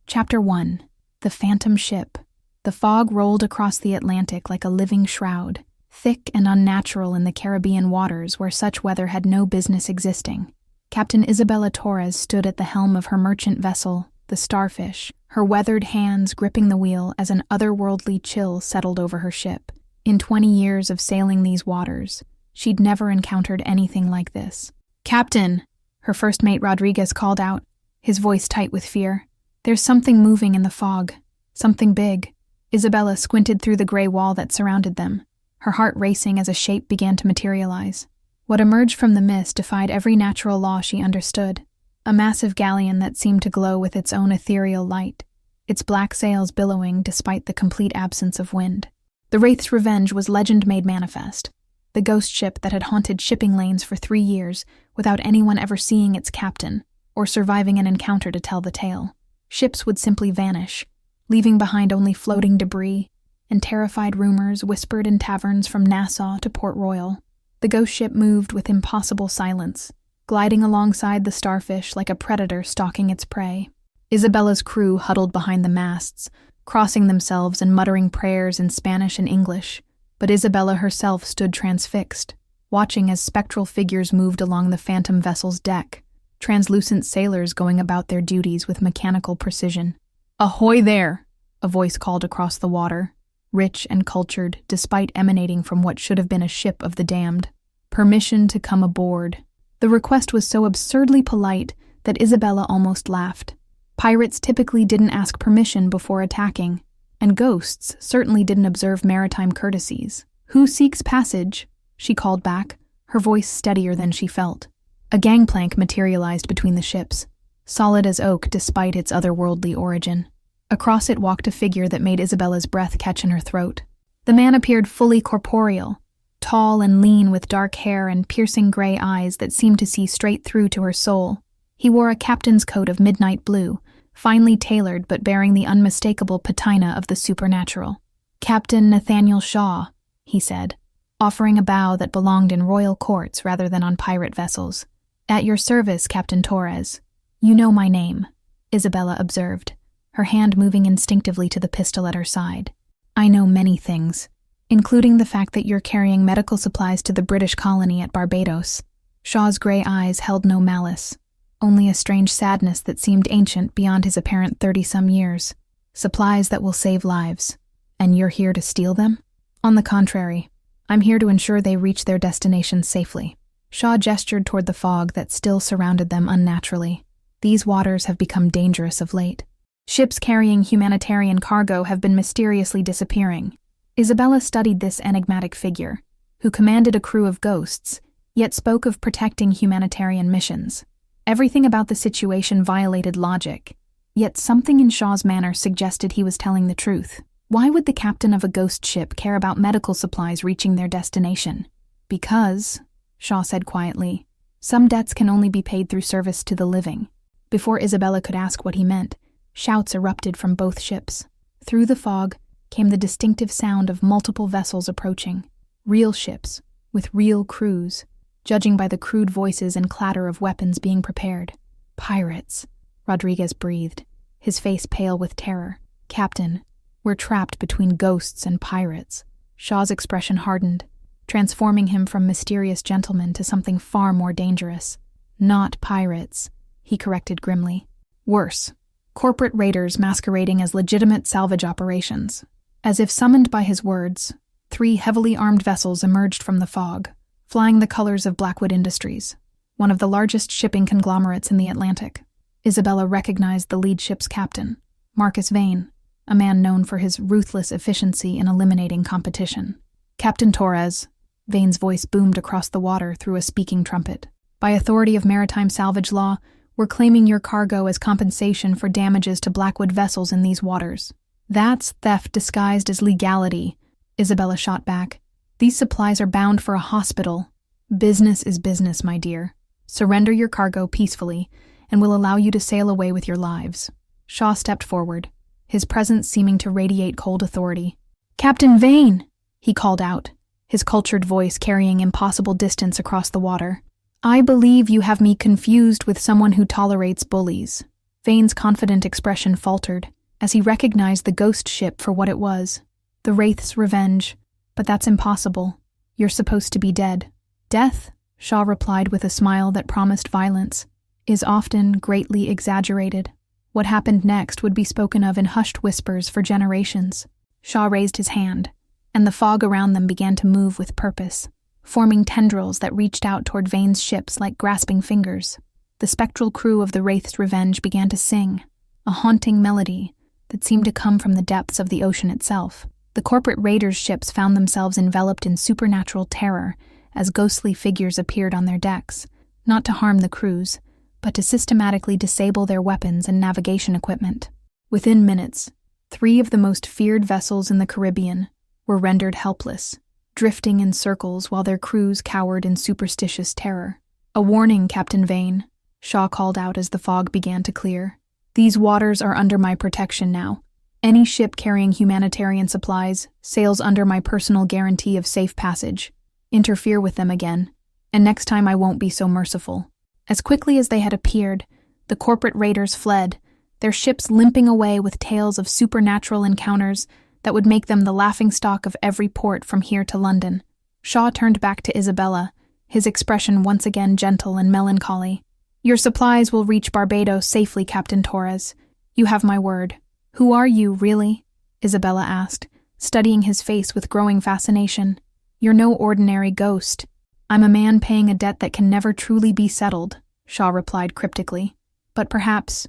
Chapter 1. The Phantom Ship. The fog rolled across the Atlantic like a living shroud, thick and unnatural in the Caribbean waters where such weather had no business existing. Captain Isabella Torres stood at the helm of her merchant vessel, the Starfish, her weathered hands gripping the wheel as an otherworldly chill settled over her ship. In 20 years of sailing these waters, she'd never encountered anything like this. "Captain!" her first mate Rodriguez called out, his voice tight with fear. "There's something moving in the fog. Something big." Isabella squinted through the gray wall that surrounded them, her heart racing as a shape began to materialize. What emerged from the mist defied every natural law she understood. A massive galleon that seemed to glow with its own ethereal light, its black sails billowing despite the complete absence of wind. The Wraith's revenge was legend made manifest. The ghost ship that had haunted shipping lanes for 3 years without anyone ever seeing its captain or surviving an encounter to tell the tale. Ships would simply vanish, leaving behind only floating debris, and terrified rumors whispered in taverns from Nassau to Port Royal. The ghost ship moved with impossible silence, gliding alongside the Starfish like a predator stalking its prey. Isabella's crew huddled behind the masts, crossing themselves and muttering prayers in Spanish and English, but Isabella herself stood transfixed, watching as spectral figures moved along the phantom vessel's deck, translucent sailors going about their duties with mechanical precision. "Ahoy there!" a voice called across the water, rich and cultured despite emanating from what should have been a ship of the damned. "Permission to come aboard." The request was so absurdly polite that Isabella almost laughed. Pirates typically didn't ask permission before attacking, and ghosts certainly didn't observe maritime courtesies. "Who seeks passage?" she called back, her voice steadier than she felt. A gangplank materialized between the ships, solid as oak despite its otherworldly origin. Across it walked a figure that made Isabella's breath catch in her throat. The man appeared fully corporeal, tall and lean with dark hair and piercing gray eyes that seemed to see straight through to her soul. He wore a captain's coat of midnight blue, finely tailored but bearing the unmistakable patina of the supernatural. "Captain Nathaniel Shaw," he said, offering a bow that belonged in royal courts rather than on pirate vessels. "At your service, Captain Torres." "You know my name," Isabella observed, her hand moving instinctively to the pistol at her side. "I know many things, including the fact that you're carrying medical supplies to the British colony at Barbados." Shaw's gray eyes held no malice, only a strange sadness that seemed ancient beyond his apparent 30-some years. "Supplies that will save lives. And you're here to steal them?" "On the contrary, I'm here to ensure they reach their destination safely." Shaw gestured toward the fog that still surrounded them unnaturally. "These waters have become dangerous of late. Ships carrying humanitarian cargo have been mysteriously disappearing." Isabella studied this enigmatic figure, who commanded a crew of ghosts, yet spoke of protecting humanitarian missions. Everything about the situation violated logic, yet something in Shaw's manner suggested he was telling the truth. Why would the captain of a ghost ship care about medical supplies reaching their destination? "Because," Shaw said quietly, "some debts can only be paid through service to the living." Before Isabella could ask what he meant, shouts erupted from both ships. Through the fog came the distinctive sound of multiple vessels approaching. Real ships, with real crews, judging by the crude voices and clatter of weapons being prepared. "Pirates," Rodriguez breathed, his face pale with terror. "Captain, we're trapped between ghosts and pirates." Shaw's expression hardened, transforming him from mysterious gentleman to something far more dangerous. "Not pirates," he corrected grimly. "Worse, corporate raiders masquerading as legitimate salvage operations." As if summoned by his words, 3 heavily armed vessels emerged from the fog, flying the colors of Blackwood Industries, one of the largest shipping conglomerates in the Atlantic. Isabella recognized the lead ship's captain, Marcus Vane, a man known for his ruthless efficiency in eliminating competition. "Captain Torres," Vane's voice boomed across the water through a speaking trumpet. "By authority of maritime salvage law, we're claiming your cargo as compensation for damages to Blackwood vessels in these waters." "That's theft disguised as legality," Isabella shot back. "These supplies are bound for a hospital. Business is business, my dear. Surrender your cargo peacefully, and we'll allow you to sail away with your lives." Shaw stepped forward, his presence seeming to radiate cold authority. "Captain Vane!" he called out, his cultured voice carrying impossible distance across the water. "I believe you have me confused with someone who tolerates bullies." Vane's confident expression faltered as he recognized the ghost ship for what it was. The Wraith's revenge. But that's impossible. You're supposed to be dead. Death, Shaw replied with a smile that promised violence, is often greatly exaggerated. What happened next would be spoken of in hushed whispers for generations. Shaw raised his hand, and the fog around them began to move with purpose, forming tendrils that reached out toward Vane's ships like grasping fingers. The spectral crew of the Wraith's Revenge began to sing, a haunting melody that seemed to come from the depths of the ocean itself. The corporate raiders' ships found themselves enveloped in supernatural terror as ghostly figures appeared on their decks, not to harm the crews, but to systematically disable their weapons and navigation equipment. Within minutes, 3 of the most feared vessels in the Caribbean were rendered helpless, drifting in circles while their crews cowered in superstitious terror. "A warning, Captain Vane," Shaw called out as the fog began to clear. "These waters are under my protection now. Any ship carrying humanitarian supplies sails under my personal guarantee of safe passage. Interfere with them again, and next time I won't be so merciful." As quickly as they had appeared, the corporate raiders fled, their ships limping away with tales of supernatural encounters that would make them the laughingstock of every port from here to London. Shaw turned back to Isabella, his expression once again gentle and melancholy. "Your supplies will reach Barbados safely, Captain Torres. You have my word." "Who are you, really?" Isabella asked, studying his face with growing fascination. "You're no ordinary ghost." "I'm a man paying a debt that can never truly be settled," Shaw replied cryptically. "But perhaps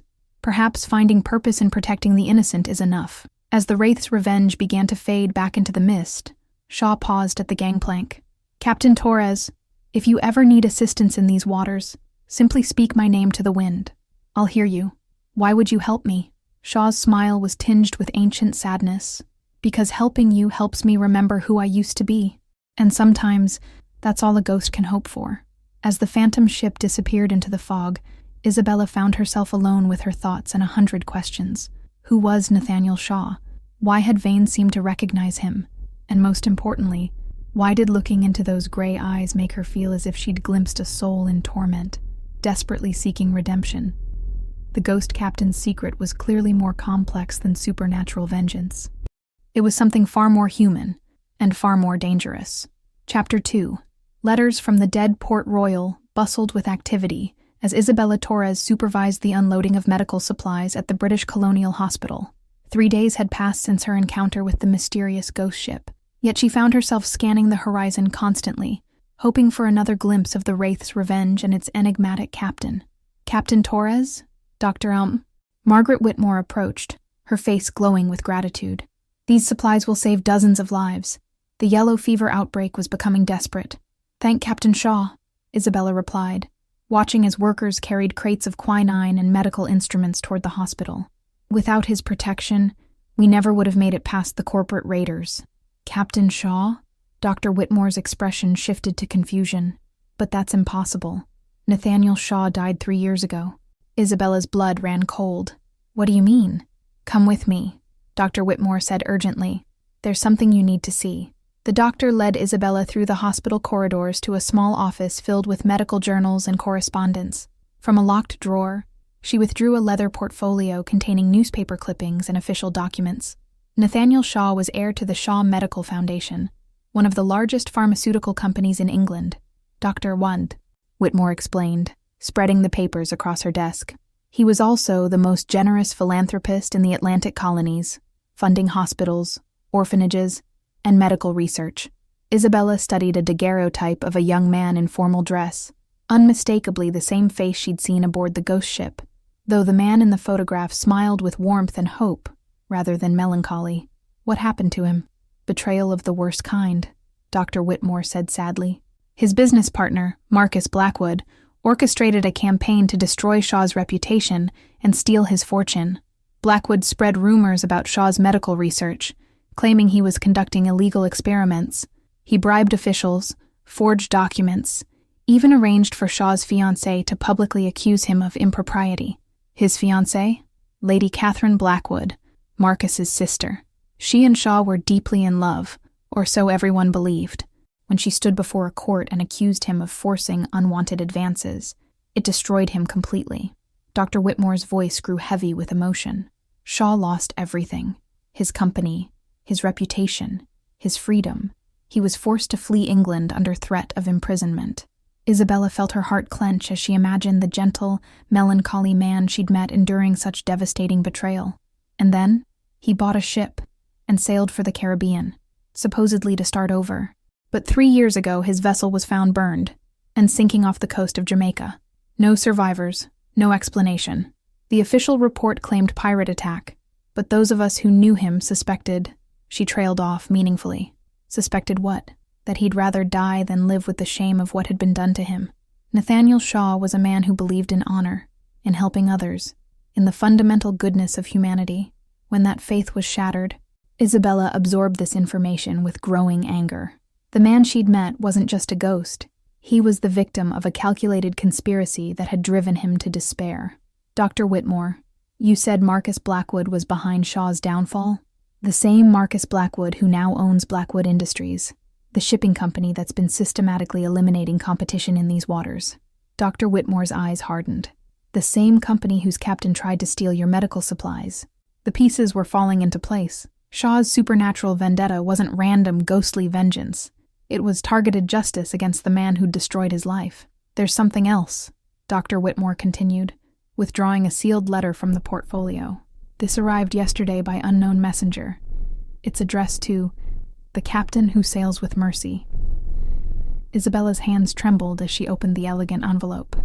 finding purpose in protecting the innocent is enough." As the Wraith's Revenge began to fade back into the mist, Shaw paused at the gangplank. "Captain Torres, if you ever need assistance in these waters, simply speak my name to the wind. I'll hear you. Why would you help me?" Shaw's smile was tinged with ancient sadness. "Because helping you helps me remember who I used to be. And sometimes that's all a ghost can hope for." As the phantom ship disappeared into the fog, Isabella found herself alone with her thoughts and 100 questions. Who was Nathaniel Shaw? Why had Vane seemed to recognize him? And most importantly, why did looking into those gray eyes make her feel as if she'd glimpsed a soul in torment, desperately seeking redemption? The ghost captain's secret was clearly more complex than supernatural vengeance. It was something far more human and far more dangerous. Chapter 2. Letters from the dead Port Royal bustled with activity as Isabella Torres supervised the unloading of medical supplies at the British Colonial Hospital. 3 days had passed since her encounter with the mysterious ghost ship, yet she found herself scanning the horizon constantly, hoping for another glimpse of the Wraith's Revenge and its enigmatic captain. "Captain Torres? Dr. Margaret Whitmore approached, her face glowing with gratitude. "These supplies will save dozens of lives." The yellow fever outbreak was becoming desperate. "Thank Captain Shaw," Isabella replied, watching as workers carried crates of quinine and medical instruments toward the hospital. "Without his protection, we never would have made it past the corporate raiders." "Captain Shaw?" Dr. Whitmore's expression shifted to confusion. "But that's impossible. Nathaniel Shaw died 3 years ago." Isabella's blood ran cold. "What do you mean?" "Come with me," Dr. Whitmore said urgently. "There's something you need to see." The doctor led Isabella through the hospital corridors to a small office filled with medical journals and correspondence. From a locked drawer, she withdrew a leather portfolio containing newspaper clippings and official documents. Nathaniel Shaw was heir to the Shaw Medical Foundation, one of the largest pharmaceutical companies in England. "Dr. Wand," Whitmore explained, spreading the papers across her desk. "He was also the most generous philanthropist in the Atlantic colonies, funding hospitals, orphanages, and medical research." Isabella studied a daguerreotype of a young man in formal dress, unmistakably the same face she'd seen aboard the ghost ship, though the man in the photograph smiled with warmth and hope rather than melancholy. "What happened to him?" "Betrayal of the worst kind," Dr. Whitmore said sadly. "His business partner, Marcus Blackwood, orchestrated a campaign to destroy Shaw's reputation and steal his fortune. Blackwood spread rumors about Shaw's medical research, claiming he was conducting illegal experiments. He bribed officials, forged documents, even arranged for Shaw's fiancée to publicly accuse him of impropriety. His fiancée? Lady Catherine Blackwood, Marcus's sister. She and Shaw were deeply in love, or so everyone believed. When she stood before a court and accused him of forcing unwanted advances, it destroyed him completely. Dr. Whitmore's voice grew heavy with emotion. Shaw lost everything. His company, his reputation, his freedom. He was forced to flee England under threat of imprisonment. Isabella felt her heart clench as she imagined the gentle, melancholy man she'd met enduring such devastating betrayal. And then, he bought a ship and sailed for the Caribbean, supposedly to start over. But 3 years ago, his vessel was found burned and sinking off the coast of Jamaica. No survivors, no explanation. The official report claimed pirate attack, but those of us who knew him suspected. She trailed off meaningfully. Suspected what? That he'd rather die than live with the shame of what had been done to him. Nathaniel Shaw was a man who believed in honor, in helping others, in the fundamental goodness of humanity. When that faith was shattered, Isabella absorbed this information with growing anger. The man she'd met wasn't just a ghost. He was the victim of a calculated conspiracy that had driven him to despair. Dr. Whitmore, you said Marcus Blackwood was behind Shaw's downfall? The same Marcus Blackwood who now owns Blackwood Industries, the shipping company that's been systematically eliminating competition in these waters. Dr. Whitmore's eyes hardened. The same company whose captain tried to steal your medical supplies. The pieces were falling into place. Shaw's supernatural vendetta wasn't random, ghostly vengeance. It was targeted justice against the man who'd destroyed his life. There's something else, Dr. Whitmore continued, withdrawing a sealed letter from the portfolio. This arrived yesterday by unknown messenger. It's addressed to the captain who sails with mercy. Isabella's hands trembled as she opened the elegant envelope.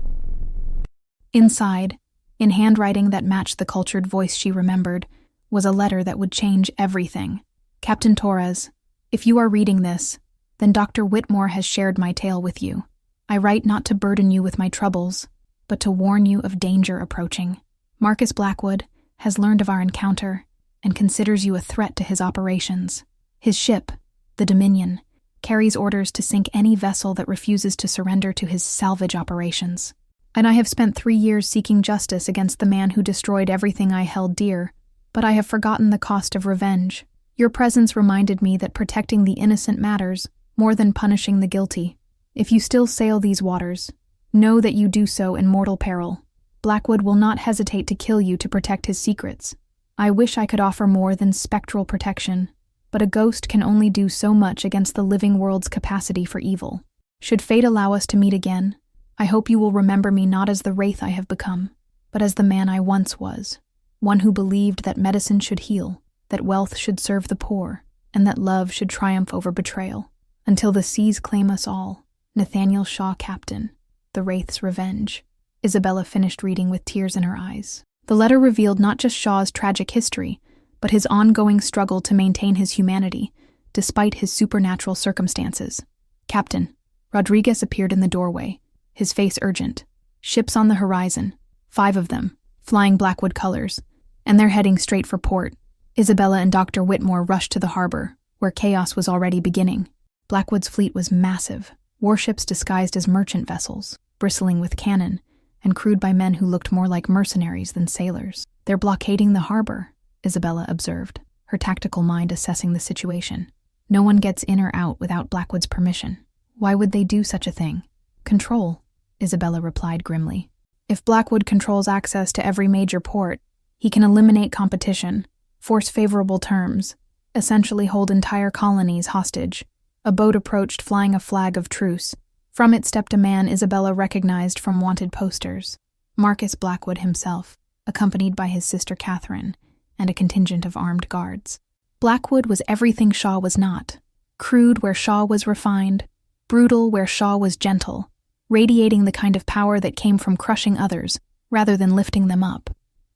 Inside, in handwriting that matched the cultured voice she remembered, was a letter that would change everything. Captain Torres, if you are reading this, then Dr. Whitmore has shared my tale with you. I write not to burden you with my troubles, but to warn you of danger approaching. Marcus Blackwood has learned of our encounter and considers you a threat to his operations. His ship, the Dominion, carries orders to sink any vessel that refuses to surrender to his salvage operations. And I have spent 3 years seeking justice against the man who destroyed everything I held dear, but I have forgotten the cost of revenge. Your presence reminded me that protecting the innocent matters more than punishing the guilty. If you still sail these waters, know that you do so in mortal peril. Blackwood will not hesitate to kill you to protect his secrets. I wish I could offer more than spectral protection, but a ghost can only do so much against the living world's capacity for evil. Should fate allow us to meet again, I hope you will remember me not as the wraith I have become, but as the man I once was, one who believed that medicine should heal, that wealth should serve the poor, and that love should triumph over betrayal. Until the seas claim us all, Nathaniel Shaw, Captain, The Wraith's Revenge. Isabella finished reading with tears in her eyes. The letter revealed not just Shaw's tragic history, but his ongoing struggle to maintain his humanity, despite his supernatural circumstances. Captain, Rodriguez appeared in the doorway, his face urgent. Ships on the horizon, 5 of them, flying Blackwood colors, and they're heading straight for port. Isabella and Dr. Whitmore rushed to the harbor, where chaos was already beginning. Blackwood's fleet was massive, warships disguised as merchant vessels, bristling with cannon, and crewed by men who looked more like mercenaries than sailors. They're blockading the harbor, Isabella observed, her tactical mind assessing the situation. No one gets in or out without Blackwood's permission. Why would they do such a thing? Control, Isabella replied grimly. If Blackwood controls access to every major port, he can eliminate competition, force favorable terms, essentially hold entire colonies hostage. A boat approached flying a flag of truce. From it stepped a man Isabella recognized from wanted posters. Marcus Blackwood himself, accompanied by his sister Catherine, and a contingent of armed guards. Blackwood was everything Shaw was not. Crude where Shaw was refined, brutal where Shaw was gentle, radiating the kind of power that came from crushing others rather than lifting them up.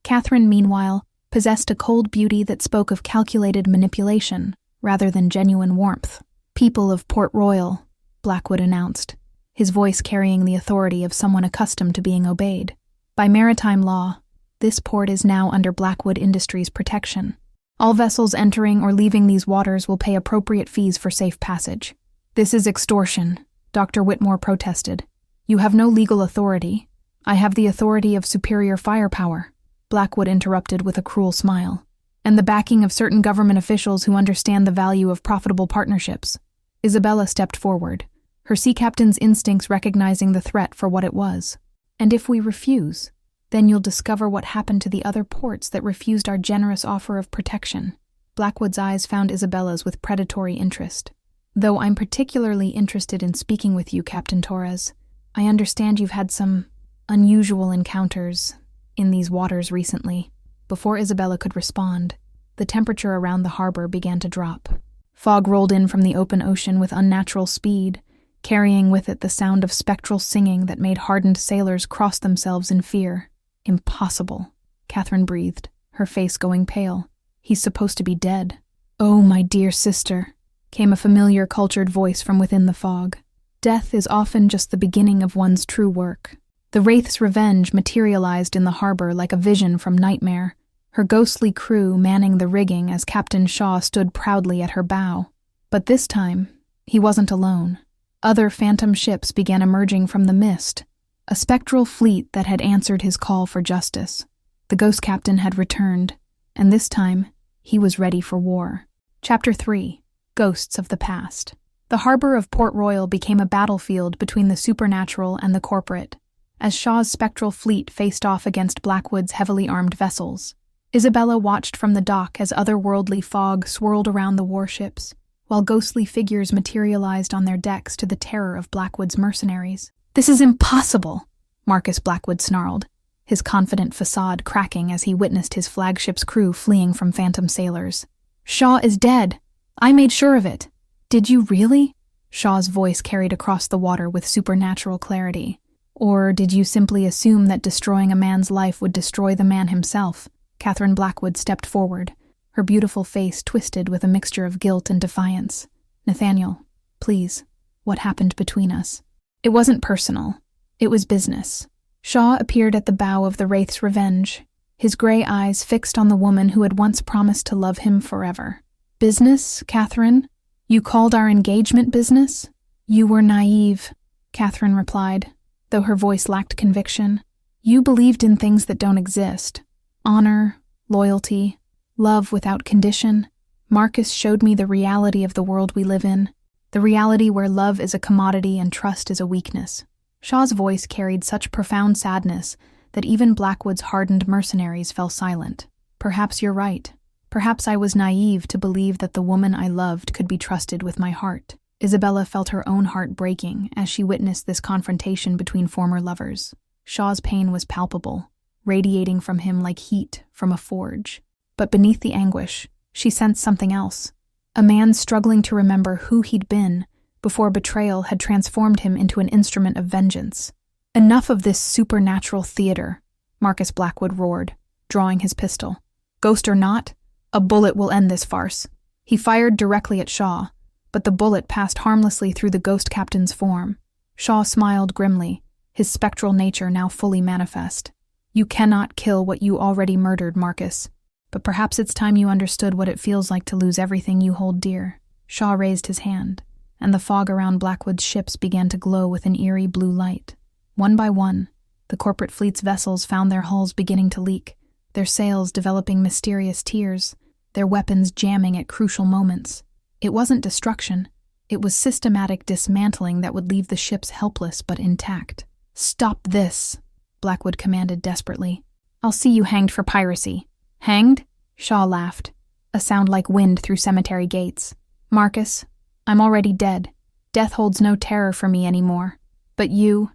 Catherine, meanwhile, possessed a cold beauty that spoke of calculated manipulation rather than genuine warmth. People of Port Royal, Blackwood announced, his voice carrying the authority of someone accustomed to being obeyed. By maritime law, this port is now under Blackwood Industries' protection. All vessels entering or leaving these waters will pay appropriate fees for safe passage. This is extortion, Dr. Whitmore protested. You have no legal authority. I have the authority of superior firepower, Blackwood interrupted with a cruel smile, and the backing of certain government officials who understand the value of profitable partnerships. Isabella stepped forward, her sea captain's instincts recognizing the threat for what it was. And if we refuse? Then you'll discover what happened to the other ports that refused our generous offer of protection." Blackwood's eyes found Isabella's with predatory interest. "Though I'm particularly interested in speaking with you, Captain Torres. I understand you've had some unusual encounters in these waters recently." Before Isabella could respond, the temperature around the harbor began to drop. Fog rolled in from the open ocean with unnatural speed, carrying with it the sound of spectral singing that made hardened sailors cross themselves in fear. "Impossible," Catherine breathed, her face going pale. "He's supposed to be dead." "Oh, my dear sister," came a familiar, cultured voice from within the fog. "Death is often just the beginning of one's true work." The Wraith's revenge materialized in the harbor like a vision from nightmare, her ghostly crew manning the rigging as Captain Shaw stood proudly at her bow. But this time, he wasn't alone. Other phantom ships began emerging from the mist, a spectral fleet that had answered his call for justice. The ghost captain had returned, and this time, he was ready for war. Chapter 3: Ghosts of the Past. The harbor of Port Royal became a battlefield between the supernatural and the corporate, as Shaw's spectral fleet faced off against Blackwood's heavily armed vessels. Isabella watched from the dock as otherworldly fog swirled around the warships, while ghostly figures materialized on their decks to the terror of Blackwood's mercenaries. "This is impossible," Marcus Blackwood snarled, his confident facade cracking as he witnessed his flagship's crew fleeing from phantom sailors. "Shaw is dead. I made sure of it." "Did you really?" Shaw's voice carried across the water with supernatural clarity. "Or did you simply assume that destroying a man's life would destroy the man himself?" Catherine Blackwood stepped forward, her beautiful face twisted with a mixture of guilt and defiance. "Nathaniel, please, what happened between us?" "It wasn't personal. It was business." Shaw appeared at the bow of the Wraith's Revenge, his gray eyes fixed on the woman who had once promised to love him forever. "Business, Catherine? You called our engagement business?" "You were naive," Catherine replied, though her voice lacked conviction. "You believed in things that don't exist. Honor, loyalty, love without condition. Marcus showed me the reality of the world we live in, the reality where love is a commodity and trust is a weakness." Shaw's voice carried such profound sadness that even Blackwood's hardened mercenaries fell silent. "Perhaps you're right. Perhaps I was naive to believe that the woman I loved could be trusted with my heart." Isabella felt her own heart breaking as she witnessed this confrontation between former lovers. Shaw's pain was palpable, radiating from him like heat from a forge. But beneath the anguish, she sensed something else. A man struggling to remember who he'd been before betrayal had transformed him into an instrument of vengeance. "Enough of this supernatural theater," Marcus Blackwood roared, drawing his pistol. "Ghost or not, a bullet will end this farce." He fired directly at Shaw, but the bullet passed harmlessly through the ghost captain's form. Shaw smiled grimly, his spectral nature now fully manifest. "You cannot kill what you already murdered, Marcus. But perhaps it's time you understood what it feels like to lose everything you hold dear." Shaw raised his hand, and the fog around Blackwood's ships began to glow with an eerie blue light. One by one, the corporate fleet's vessels found their hulls beginning to leak, their sails developing mysterious tears, their weapons jamming at crucial moments. It wasn't destruction. It was systematic dismantling that would leave the ships helpless but intact. "Stop this," Blackwood commanded desperately. "I'll see you hanged for piracy." "Hanged?" Shaw laughed, a sound like wind through cemetery gates. "Marcus, I'm already dead. Death holds no terror for me anymore. But you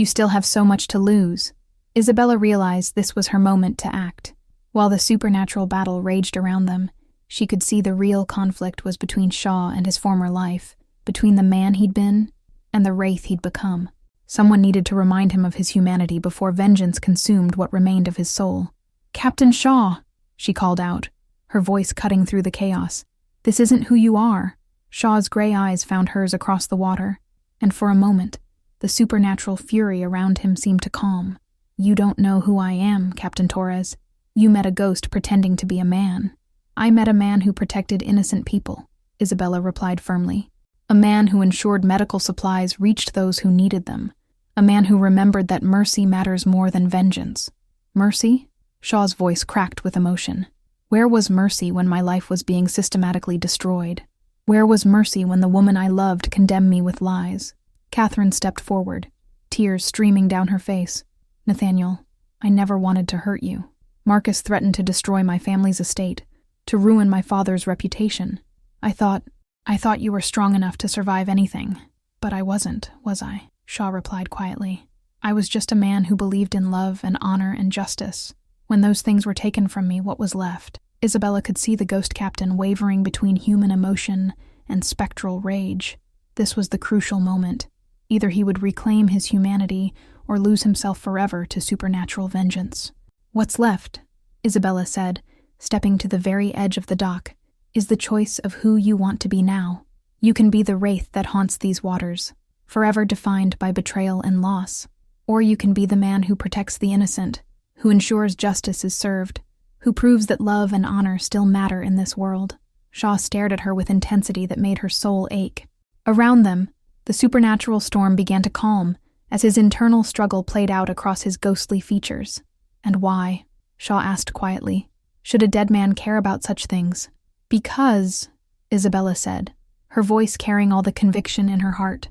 still have so much to lose." Isabella realized this was her moment to act. While the supernatural battle raged around them, she could see the real conflict was between Shaw and his former life, between the man he'd been and the wraith he'd become. Someone needed to remind him of his humanity before vengeance consumed what remained of his soul. "Captain Shaw," she called out, her voice cutting through the chaos. "This isn't who you are." Shaw's gray eyes found hers across the water, and for a moment, the supernatural fury around him seemed to calm. "You don't know who I am, Captain Torres. You met a ghost pretending to be a man." "I met a man who protected innocent people," Isabella replied firmly. "A man who ensured medical supplies reached those who needed them. A man who remembered that mercy matters more than vengeance." "Mercy?" Shaw's voice cracked with emotion. "Where was mercy when my life was being systematically destroyed? Where was mercy when the woman I loved condemned me with lies?" Catherine stepped forward, tears streaming down her face. "Nathaniel, I never wanted to hurt you. Marcus threatened to destroy my family's estate, to ruin my father's reputation. I thought you were strong enough to survive anything. But I wasn't, was I? Shaw replied quietly. I was just a man who believed in love and honor and justice. When those things were taken from me, what was left? Isabella could see the ghost captain wavering between human emotion and spectral rage. This was the crucial moment. Either he would reclaim his humanity or lose himself forever to supernatural vengeance. What's left, Isabella said, stepping to the very edge of the dock, is the choice of who you want to be now. You can be the wraith that haunts these waters, forever defined by betrayal and loss. Or you can be the man who protects the innocent, who ensures justice is served, who proves that love and honor still matter in this world. Shaw stared at her with intensity that made her soul ache. Around them, the supernatural storm began to calm as his internal struggle played out across his ghostly features. And why? Shaw asked quietly. Should a dead man care about such things? Because, Isabella said, her voice carrying all the conviction in her heart.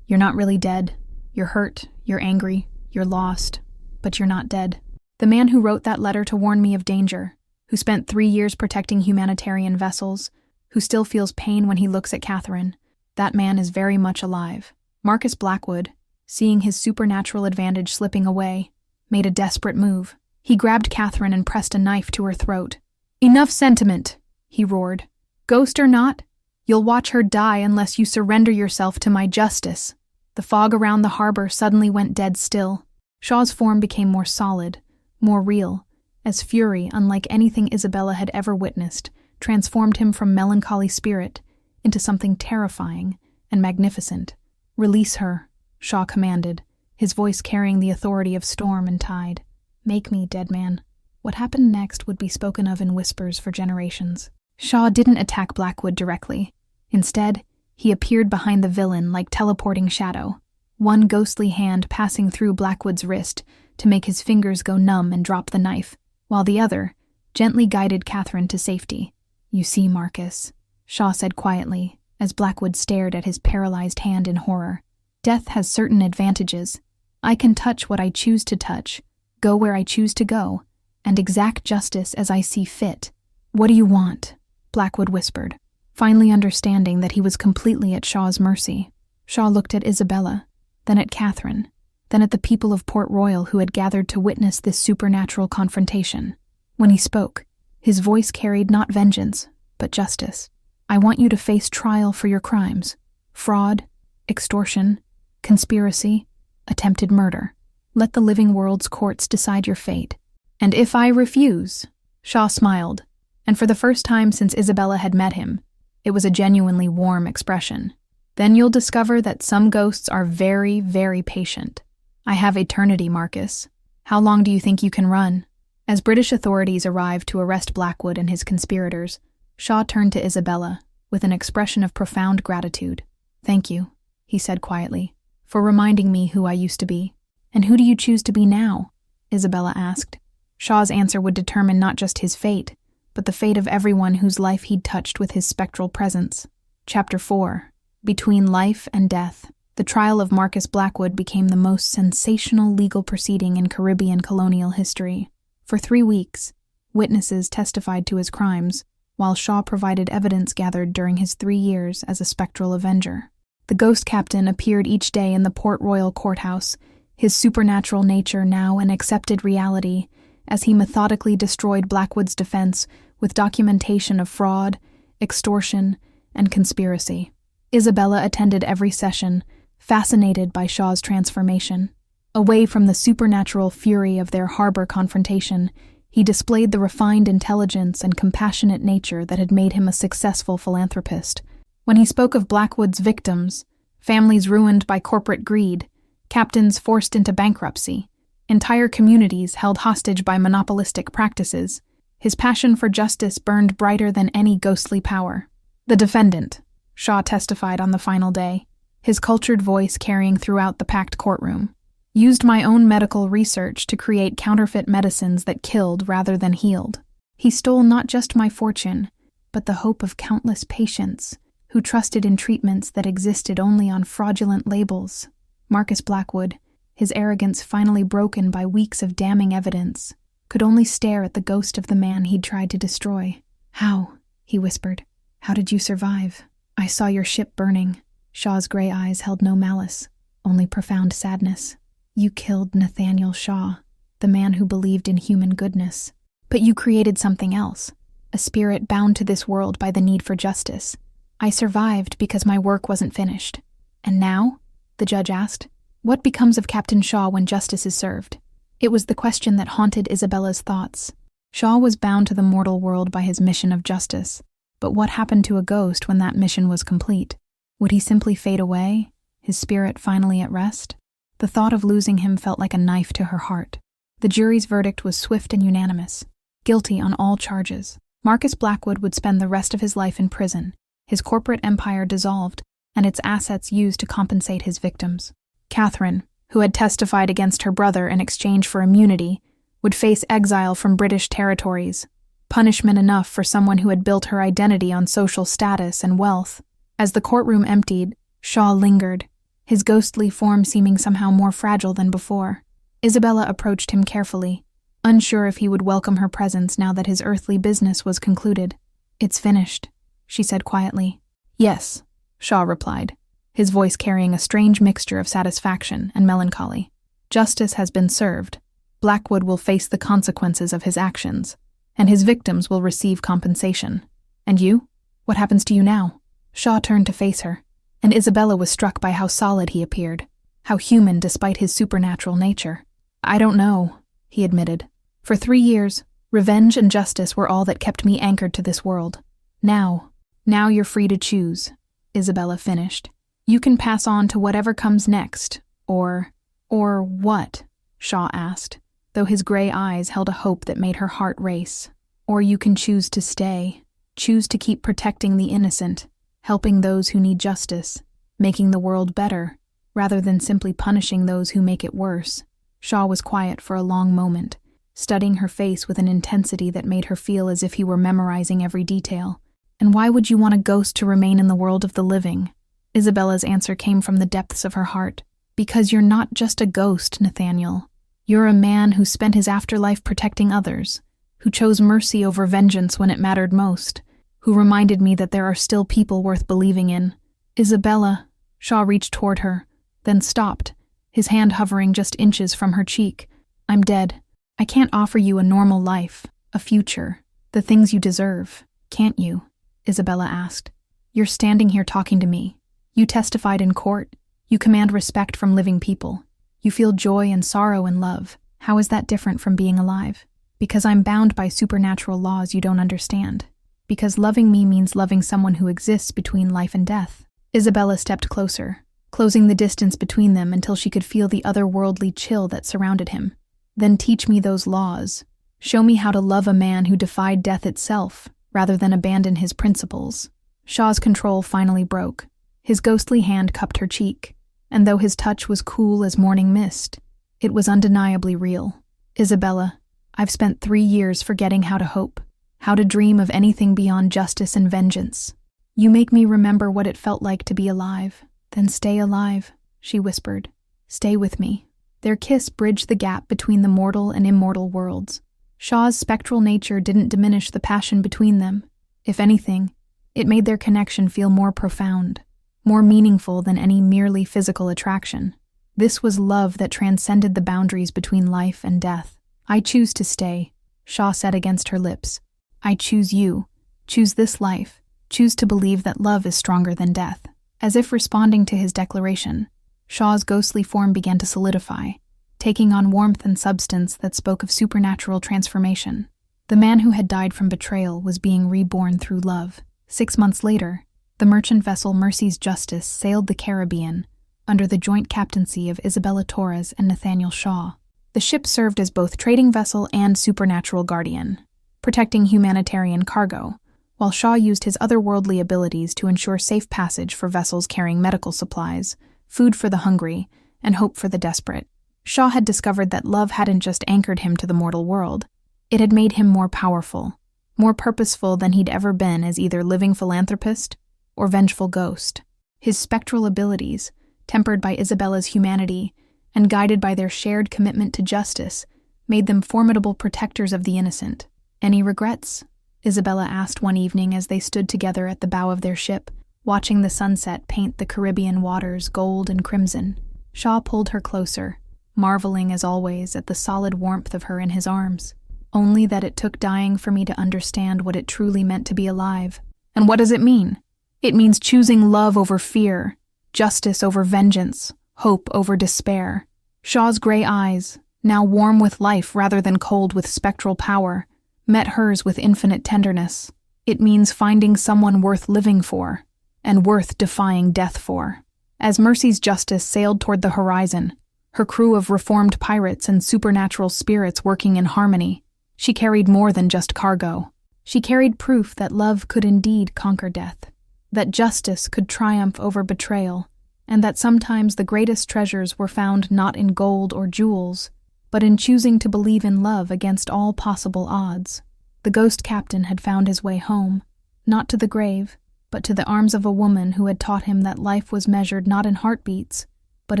You're not really dead. You're hurt, you're angry, you're lost, but you're not dead. The man who wrote that letter to warn me of danger, who spent 3 years protecting humanitarian vessels, who still feels pain when he looks at Catherine, that man is very much alive. Marcus Blackwood, seeing his supernatural advantage slipping away, made a desperate move. He grabbed Catherine and pressed a knife to her throat. Enough sentiment, he roared. Ghost or not, you'll watch her die unless you surrender yourself to my justice. The fog around the harbor suddenly went dead still. Shaw's form became more solid, more real, as fury, unlike anything Isabella had ever witnessed, transformed him from melancholy spirit into something terrifying and magnificent. Release her, Shaw commanded, his voice carrying the authority of storm and tide. Make me, dead man. What happened next would be spoken of in whispers for generations. Shaw didn't attack Blackwood directly. Instead, he appeared behind the villain like teleporting shadow, one ghostly hand passing through Blackwood's wrist to make his fingers go numb and drop the knife, while the other gently guided Catherine to safety. You see, Marcus, Shaw said quietly, as Blackwood stared at his paralyzed hand in horror. Death has certain advantages. I can touch what I choose to touch, go where I choose to go, and exact justice as I see fit. What do you want? Blackwood whispered, finally understanding that he was completely at Shaw's mercy. Shaw looked at Isabella, then at Catherine, then at the people of Port Royal who had gathered to witness this supernatural confrontation. When he spoke, his voice carried not vengeance, but justice. I want you to face trial for your crimes: fraud, extortion, conspiracy, attempted murder. Let the living world's courts decide your fate. And if I refuse, Shaw smiled, and for the first time since Isabella had met him, it was a genuinely warm expression. Then you'll discover that some ghosts are very, very patient. I have eternity, Marcus. How long do you think you can run? As British authorities arrived to arrest Blackwood and his conspirators, Shaw turned to Isabella with an expression of profound gratitude. Thank you, he said quietly, for reminding me who I used to be. And who do you choose to be now? Isabella asked. Shaw's answer would determine not just his fate, but the fate of everyone whose life he'd touched with his spectral presence. Chapter 4. Between Life and Death. The trial of Marcus Blackwood became the most sensational legal proceeding in Caribbean colonial history. For 3 weeks, witnesses testified to his crimes, while Shaw provided evidence gathered during his 3 years as a spectral avenger. The ghost captain appeared each day in the Port Royal courthouse, his supernatural nature now an accepted reality, as he methodically destroyed Blackwood's defense with documentation of fraud, extortion, and conspiracy. Isabella attended every session, fascinated by Shaw's transformation. Away from the supernatural fury of their harbor confrontation, he displayed the refined intelligence and compassionate nature that had made him a successful philanthropist. When he spoke of Blackwood's victims, families ruined by corporate greed, captains forced into bankruptcy, entire communities held hostage by monopolistic practices, his passion for justice burned brighter than any ghostly power. The defendant, Shaw testified on the final day, his cultured voice carrying throughout the packed courtroom, used my own medical research to create counterfeit medicines that killed rather than healed. He stole not just my fortune, but the hope of countless patients who trusted in treatments that existed only on fraudulent labels. Marcus Blackwood, his arrogance finally broken by weeks of damning evidence, could only stare at the ghost of the man he'd tried to destroy. "How?" he whispered. "How did you survive?" "I saw your ship burning." Shaw's gray eyes held no malice, only profound sadness. "You killed Nathaniel Shaw, the man who believed in human goodness. But you created something else, a spirit bound to this world by the need for justice. I survived because my work wasn't finished." "And now?" the judge asked. "What becomes of Captain Shaw when justice is served?" It was the question that haunted Isabella's thoughts. Shaw was bound to the mortal world by his mission of justice, but what happened to a ghost when that mission was complete? Would he simply fade away, his spirit finally at rest? The thought of losing him felt like a knife to her heart. The jury's verdict was swift and unanimous. Guilty on all charges. Marcus Blackwood would spend the rest of his life in prison, his corporate empire dissolved, and its assets used to compensate his victims. Catherine, who had testified against her brother in exchange for immunity, would face exile from British territories, punishment enough for someone who had built her identity on social status and wealth. As the courtroom emptied, Shaw lingered, his ghostly form seeming somehow more fragile than before. Isabella approached him carefully, unsure if he would welcome her presence now that his earthly business was concluded. "It's finished," she said quietly. "Yes," Shaw replied, his voice carrying a strange mixture of satisfaction and melancholy. "Justice has been served. Blackwood will face the consequences of his actions, and his victims will receive compensation. And you? What happens to you now?" Shaw turned to face her, and Isabella was struck by how solid he appeared, how human despite his supernatural nature. "I don't know," he admitted. "For 3 years, revenge and justice were all that kept me anchored to this world. Now you're free to choose," Isabella finished. "You can pass on to whatever comes next, or what?" Shaw asked, though his gray eyes held a hope that made her heart race. "Or you can choose to stay, choose to keep protecting the innocent, helping those who need justice, making the world better, rather than simply punishing those who make it worse." Shaw was quiet for a long moment, studying her face with an intensity that made her feel as if he were memorizing every detail. "And why would you want a ghost to remain in the world of the living?" Isabella's answer came from the depths of her heart. "Because you're not just a ghost, Nathaniel. You're a man who spent his afterlife protecting others, who chose mercy over vengeance when it mattered most, who reminded me that there are still people worth believing in." "Isabella," Shaw reached toward her, then stopped, his hand hovering just inches from her cheek. "I'm dead. I can't offer you a normal life, a future, the things you deserve, can't you?" Isabella asked. "You're standing here talking to me. You testified in court. You command respect from living people. You feel joy and sorrow and love. How is that different from being alive? Because I'm bound by supernatural laws you don't understand. Because loving me means loving someone who exists between life and death." Isabella stepped closer, closing the distance between them until she could feel the otherworldly chill that surrounded him. "Then teach me those laws. Show me how to love a man who defied death itself, rather than abandon his principles." Shaw's control finally broke. His ghostly hand cupped her cheek, and though his touch was cool as morning mist, it was undeniably real. "Isabella, I've spent 3 years forgetting how to hope, how to dream of anything beyond justice and vengeance. You make me remember what it felt like to be alive." "Then stay alive," she whispered. "Stay with me." Their kiss bridged the gap between the mortal and immortal worlds. Shaw's spectral nature didn't diminish the passion between them. If anything, it made their connection feel more profound, more meaningful than any merely physical attraction. This was love that transcended the boundaries between life and death. "I choose to stay," Shaw said against her lips. "I choose you, choose this life, choose to believe that love is stronger than death." As if responding to his declaration, Shaw's ghostly form began to solidify, taking on warmth and substance that spoke of supernatural transformation. The man who had died from betrayal was being reborn through love. 6 months later, the merchant vessel Mercy's Justice sailed the Caribbean under the joint captaincy of Isabella Torres and Nathaniel Shaw. The ship served as both trading vessel and supernatural guardian, protecting humanitarian cargo, while Shaw used his otherworldly abilities to ensure safe passage for vessels carrying medical supplies, food for the hungry, and hope for the desperate. Shaw had discovered that love hadn't just anchored him to the mortal world. It had made him more powerful, more purposeful than he'd ever been as either living philanthropist or vengeful ghost. His spectral abilities, tempered by Isabella's humanity, and guided by their shared commitment to justice, made them formidable protectors of the innocent. "Any regrets?" Isabella asked one evening as they stood together at the bow of their ship, watching the sunset paint the Caribbean waters gold and crimson. Shaw pulled her closer, marveling as always at the solid warmth of her in his arms. "Only that it took dying for me to understand what it truly meant to be alive." "And what does it mean?" "It means choosing love over fear, justice over vengeance, hope over despair." Shaw's gray eyes, now warm with life rather than cold with spectral power, met hers with infinite tenderness. "It means finding someone worth living for, and worth defying death for." As Mercy's justice sailed toward the horizon, her crew of reformed pirates and supernatural spirits working in harmony, she carried more than just cargo. She carried proof that love could indeed conquer death, that justice could triumph over betrayal, and that sometimes the greatest treasures were found not in gold or jewels, but in choosing to believe in love against all possible odds. The ghost captain had found his way home, not to the grave, but to the arms of a woman who had taught him that life was measured not in heartbeats, but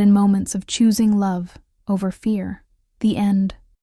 in moments of choosing love over fear. The end.